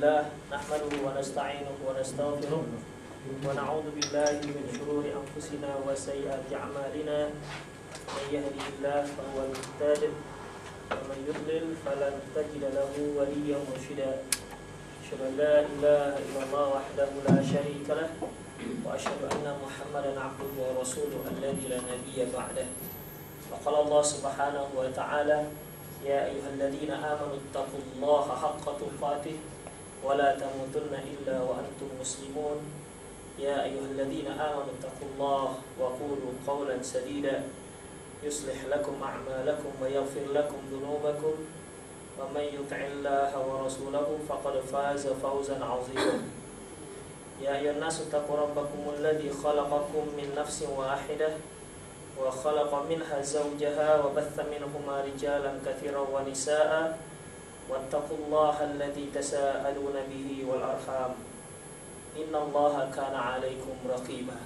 لله نحمده ونستعينه ونستغفره ونعوذ بالله من شرور أنفسنا وسيئات أعمالنا من يهده الله فهو المهتد ومن يضلل فلن تجد له وليا مرشدا أشهد أن لا إله إلا الله وحده لا شريك له وأشهد أن محمدا عبده ورسوله الذي لا نبي بعده وقال الله سبحانه وتعالى يا أيها الذين آمنوا اتقوا الله حق تقاته ولا تموتن إلا وأنتم مسلمون يا أيها الذين آمنوا اتقوا الله وقولوا قولا سديدا يصلح لكم أعمالكم ويغفر لكم ذنوبكم ومن يطع الله ورسوله فقد فاز فوزا عظيما يا أيها الناس اتقوا ربكم الذي خلقكم من نفس واحدة وخلق منها زوجها وبث منهما رجالا كثيرا ونساء واتقوا الله الذي تساءلون به والأرحام إن الله كان عليكم رقيبا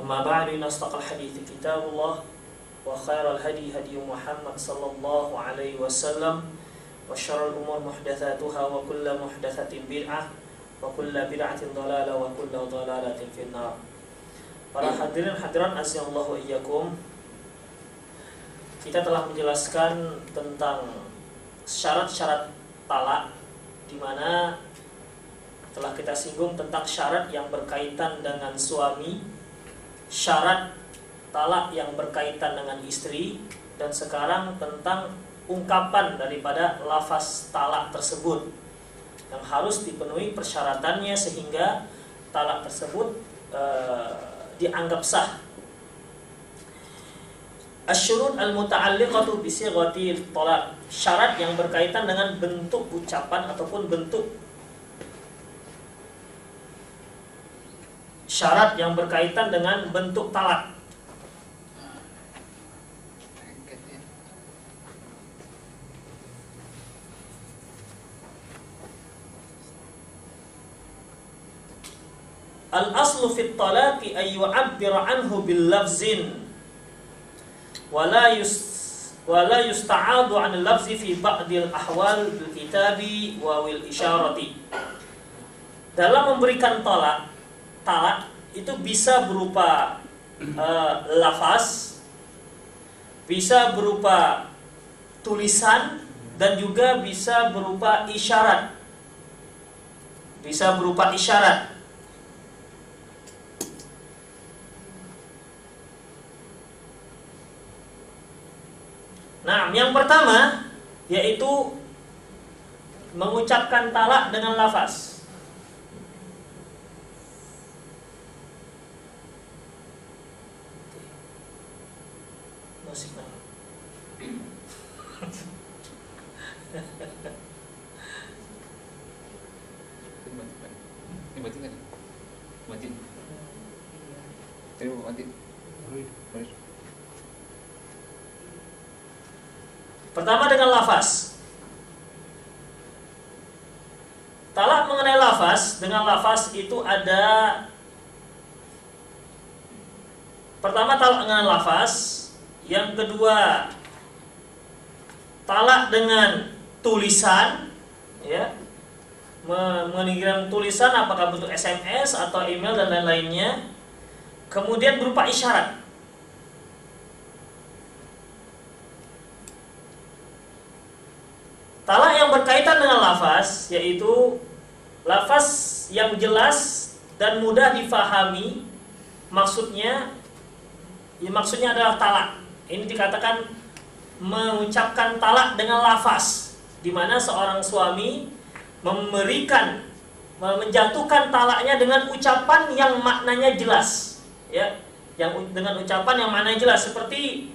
أما بعد إن أصدق الحديث كتاب الله وخير الهدي هدي محمد صلى الله عليه وسلم وشر الأمور محدثاتها وكل محدثة بدعة وكل بدعة ضلالة وكل ضلالة في النار. Para hadirin hadirat asyallahu iyyakum, kita telah menjelaskan tentang syarat-syarat talak, di mana telah kita singgung tentang syarat yang berkaitan dengan suami, syarat talak yang berkaitan dengan istri, dan sekarang tentang ungkapan daripada lafaz talak tersebut yang harus dipenuhi persyaratannya sehingga talak tersebut dianggap sah. Asyurut al-muta'alliqatu bi sighatil talaq, syarat yang berkaitan dengan bentuk ucapan ataupun bentuk syarat yang berkaitan dengan bentuk talak. Al-aslu fit talaqi ay yu'abbira anhu bil lafzin wa la yusta'adu 'an al-lafzi fi ba'dil ahwal bil kitabi wa wil isyarati. Dalam memberikan talak itu bisa berupa lafaz, bisa berupa tulisan, dan juga bisa berupa isyarat. Bisa berupa isyarat. Nah, yang pertama yaitu mengucapkan talak dengan lafaz. Pertama dengan lafaz. Talak mengenai lafaz, dengan lafaz itu ada pertama talak dengan lafaz, yang kedua talak dengan tulisan, ya, mengirim tulisan apakah bentuk SMS atau email dan lain-lainnya, kemudian berupa isyarat. Talak yang berkaitan dengan lafaz yaitu lafaz yang jelas dan mudah difahami, maksudnya adalah talak. Ini dikatakan mengucapkan talak dengan lafaz, di mana seorang suami menjatuhkan talaknya dengan ucapan yang maknanya jelas, ya, yang dengan ucapan yang maknanya jelas, seperti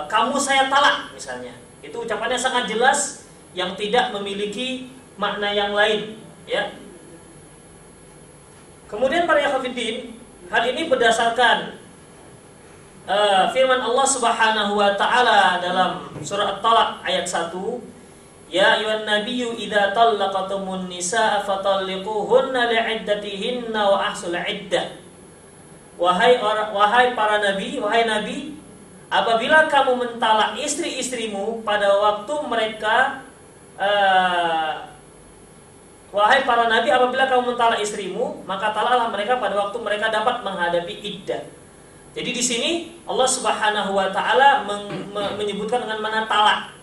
kamu saya talak misalnya. Itu ucapannya sangat jelas yang tidak memiliki makna yang lain, ya. Kemudian para ikhwatiddin, hal ini berdasarkan firman Allah Subhanahu wa taala dalam surah At-Talaq ayat 1, ya ayyuhan nabiyyu idza talaqtumun nisaa fatalliquhunna li'iddatihinna wa ahsul 'iddah. Wahai para nabi, wahai nabi, apabila kamu mentalak istri-istrimu pada waktu mereka wahai para nabi, apabila kamu mentalak istrimu, maka talaklah mereka pada waktu mereka dapat menghadapi iddah. Jadi di sini Allah Subhanahu wa taala menyebutkan dengan mana talak.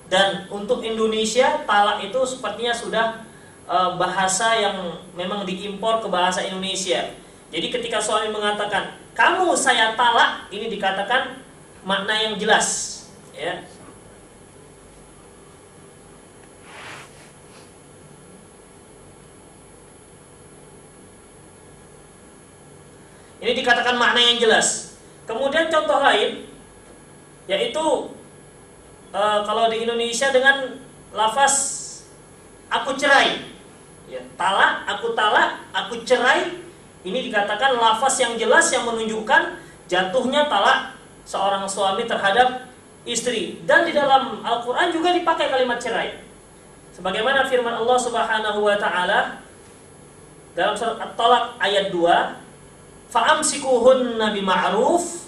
Dan untuk Indonesia, talak itu sepertinya sudah bahasa yang memang diimpor ke bahasa Indonesia. Jadi ketika suami mengatakan, "Kamu saya talak," ini dikatakan makna yang jelas, ya. Ini dikatakan makna yang jelas. Kemudian contoh lain, yaitu kalau di Indonesia dengan lafaz "aku cerai", ya, talak, aku cerai, ini dikatakan lafaz yang jelas yang menunjukkan jatuhnya talak seorang suami terhadap istri. Dan di dalam Al-Quran juga dipakai kalimat cerai, sebagaimana firman Allah Subhanahu wa taala dalam surat At-Talaq ayat 2, "Fa'amsikuhunna bima'ruf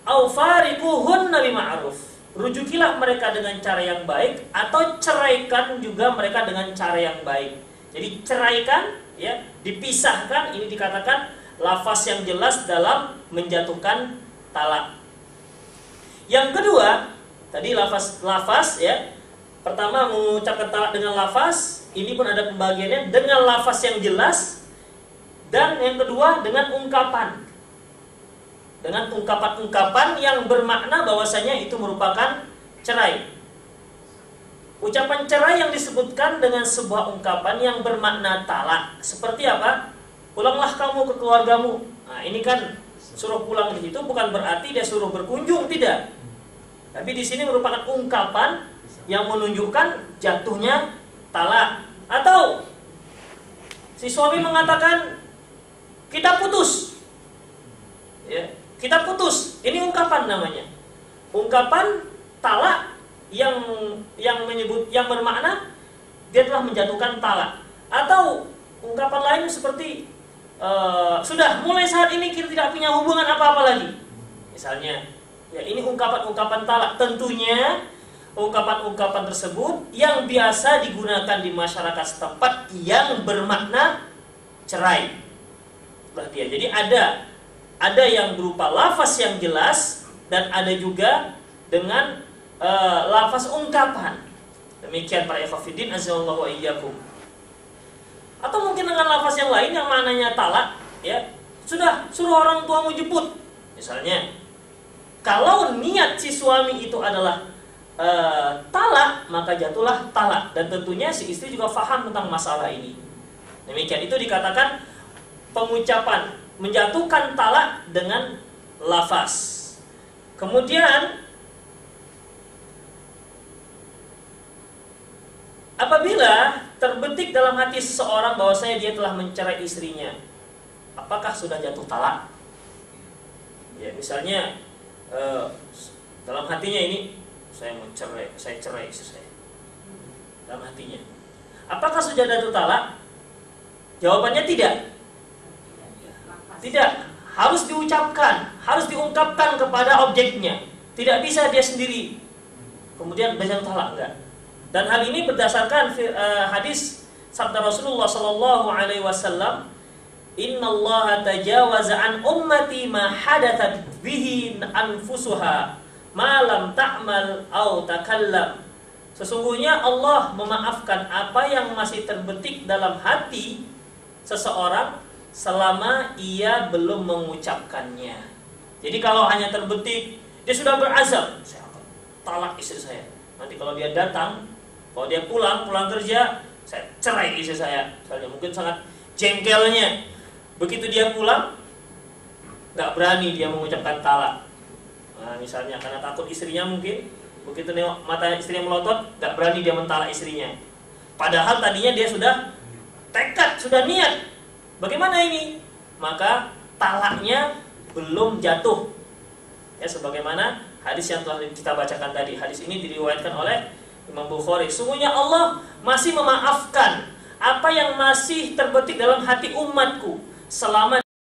aw fariquhunna bima'ruf." Rujukilah mereka dengan cara yang baik atau ceraikan juga mereka dengan cara yang baik. Jadi ceraikan, ya, dipisahkan, ini dikatakan lafaz yang jelas dalam menjatuhkan talak. Yang kedua, tadi lafaz, ya. Pertama mengucapkan talak dengan lafaz, ini pun ada pembagiannya dengan lafaz yang jelas. Dan yang kedua dengan ungkapan. Dengan ungkapan-ungkapan yang bermakna bahwasanya itu merupakan cerai. Ucapan cerai yang disebutkan dengan sebuah ungkapan yang bermakna talak. Seperti apa? "Pulanglah kamu ke keluargamu." Nah, ini kan suruh pulang di situ bukan berarti dia suruh berkunjung, tidak. Tapi di sini merupakan ungkapan yang menunjukkan jatuhnya talak. Atau si suami mengatakan, "Kita putus." Ya, kita putus. Ini ungkapan namanya. Ungkapan talak yang bermakna dia telah menjatuhkan talak. Atau ungkapan lain seperti sudah mulai saat ini kita tidak punya hubungan apa-apa lagi. Misalnya, ya, ini ungkapan-ungkapan talak. Tentunya ungkapan-ungkapan tersebut yang biasa digunakan di masyarakat setempat yang bermakna cerai. Jadi ada yang berupa lafaz yang jelas dan ada juga dengan lafaz ungkapan. Demikian para ikhwatiddin azallahu wa iyyakum. Atau mungkin dengan lafaz yang lain yang maknanya talak, ya. Sudah, suruh orang tuamu jemput. Misalnya, kalau niat si suami itu adalah talak, maka jatuhlah talak. Dan tentunya si istri juga faham tentang masalah ini. Demikian, itu dikatakan pengucapan menjatuhkan talak dengan lafaz. Kemudian apabila terbetik dalam hati seseorang bahwasanya dia telah mencerai istrinya, apakah sudah jatuh talak? Ya, misalnya dalam hatinya ini, saya cerai istri saya. Dalam hatinya, apakah sudah jatuh talak? Jawabannya tidak. Tidak, harus diucapkan, harus diungkapkan kepada objeknya. Tidak bisa dia sendiri kemudian berjatuh talak, enggak. Dan hal ini berdasarkan hadis sabda Rasulullah sallallahu alaihi wasallam, "Innallaha tajawaza an ummati ma hadathat bihi anfusuha ma lam ta'mal aw takallam." Sesungguhnya Allah memaafkan apa yang masih terbetik dalam hati seseorang selama ia belum mengucapkannya. Jadi kalau hanya terbetik, dia sudah berazam, "Saya akan talak istri saya." Nanti kalau dia datang, kalau dia pulang kerja, "Saya cerai istri saya." Misalnya, mungkin sangat jengkelnya. Begitu dia pulang, nggak berani dia mengucapkan talak. Nah, misalnya karena takut istrinya mungkin, begitu nengok mata istrinya melotot, nggak berani dia mentalak istrinya. Padahal tadinya dia sudah tekad, sudah niat. Bagaimana ini? Maka talaknya belum jatuh. Ya, sebagaimana hadis yang telah kita bacakan tadi. Hadis ini diriwayatkan oleh Imam Bukhari. Sungguhnya Allah masih memaafkan apa yang masih terbetik dalam hati umatku selama